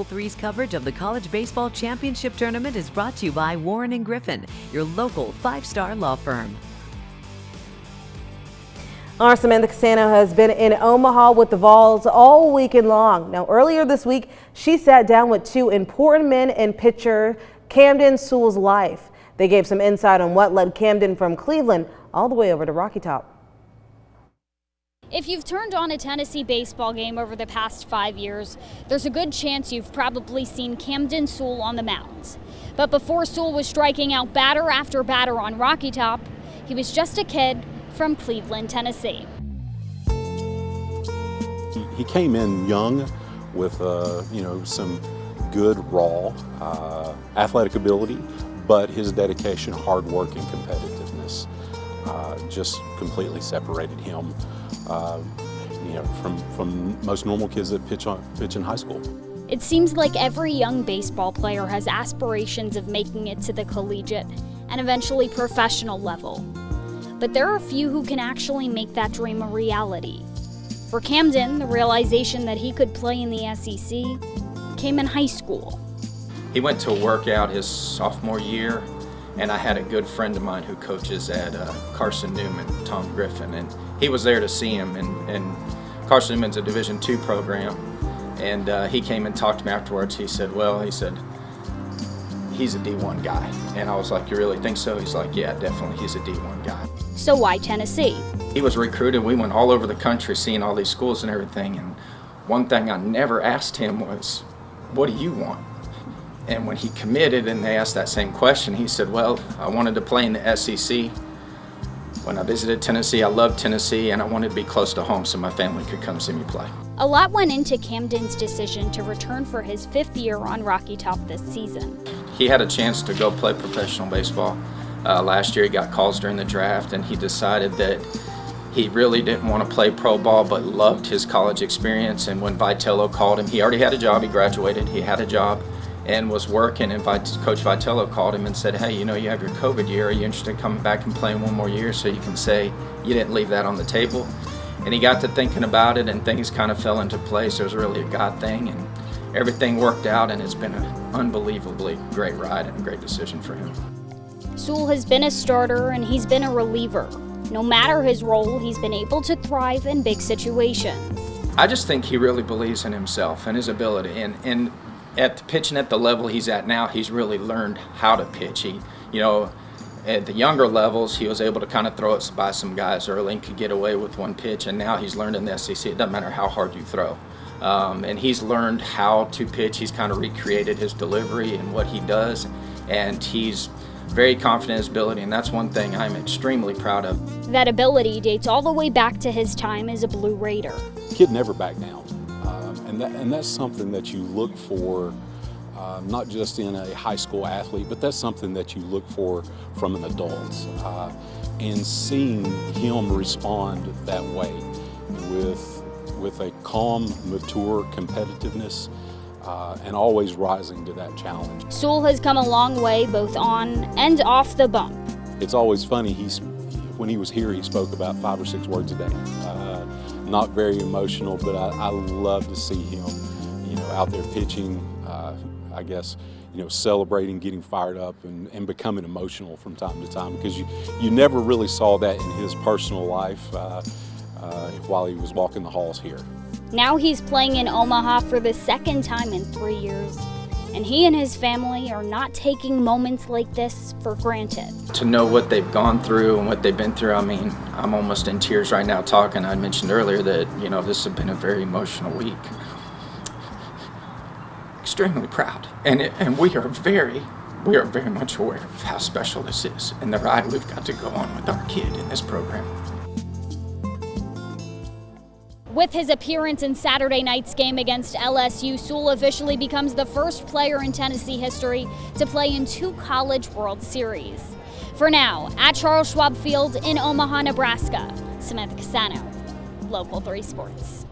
Three's coverage of the College Baseball Championship Tournament is brought to you by Warren & Griffin, your local 5-star law firm. Our Samantha Casano has been in Omaha with the Vols all weekend long. Now, earlier this week, she sat down with two important men in pitcher Camden Sewell's life. They gave some insight on what led Camden from Cleveland all the way over to Rocky Top. If you've turned on a Tennessee baseball game over the past 5 years, there's a good chance you've probably seen Camden Sewell on the mound. But before Sewell was striking out batter after batter on Rocky Top, he was just a kid from Cleveland, Tennessee. He came in young with some good raw athletic ability, but his dedication, hard work, and competitiveness just completely separated him from most normal kids that pitch in high school. It seems like every young baseball player has aspirations of making it to the collegiate and eventually professional level. But there are a few who can actually make that dream a reality. For Camden, the realization that he could play in the SEC came in high school. He went to a workout his sophomore year, and I had a good friend of mine who coaches at Carson Newman, Tom Griffin, and he was there to see him. And Carson Newman's a Division II program, and he came and talked to me afterwards. He said, he's a D1 guy. And I was like, you really think so? He's like, yeah, definitely, he's a D1 guy. So why Tennessee? He was recruited. We went all over the country seeing all these schools and everything, and one thing I never asked him was, what do you want? And when he committed and they asked that same question, he said, well, I wanted to play in the SEC. When I visited Tennessee, I loved Tennessee, and I wanted to be close to home so my family could come see me play. A lot went into Camden's decision to return for his 5th year on Rocky Top this season. He had a chance to go play professional baseball. Last year he got calls during the draft, and he decided that he really didn't want to play pro ball but loved his college experience. And when Vitello called him, he already had a job, he graduated, he had a job and was working, and Coach Vitello called him and said, hey, you have your COVID year, are you interested in coming back and playing one more year so you can say you didn't leave that on the table? And he got to thinking about it, and things kind of fell into place. It was really a God thing, and everything worked out, and it's been an unbelievably great ride and a great decision for him. Sewell has been a starter and he's been a reliever. No matter his role, he's been able to thrive in big situations. I just think he really believes in himself and his ability, and at pitching at the level he's at now, he's really learned how to pitch. At the younger levels, he was able to kind of throw it by some guys early and could get away with one pitch, and now he's learned in the SEC, it doesn't matter how hard you throw. And he's learned how to pitch. He's kind of recreated his delivery and what he does, and he's very confident in his ability, and that's one thing I'm extremely proud of. That ability dates all the way back to his time as a Blue Raider. Kid never backed down, and that's something that you look for, not just in a high school athlete, but that's something that you look for from an adult. And seeing him respond that way with a calm, mature competitiveness, and always rising to that challenge. Sewell has come a long way both on and off the bump. It's always funny, when he was here, he spoke about 5 or 6 words a day. Not very emotional, but I love to see him, out there pitching, I guess, celebrating, getting fired up, and becoming emotional from time to time, because you never really saw that in his personal life while he was walking the halls here. Now he's playing in Omaha for the 2nd time in 3 years, and he and his family are not taking moments like this for granted. To know what they've gone through and what they've been through, I mean, I'm almost in tears right now talking. I mentioned earlier that, this has been a very emotional week. Extremely proud, and we are very much aware of how special this is and the ride we've got to go on with our kid in this program. With his appearance in Saturday night's game against LSU, Sewell officially becomes the first player in Tennessee history to play in 2 College World Series. For now, at Charles Schwab Field in Omaha, Nebraska, Samantha Casano, Local 3 Sports.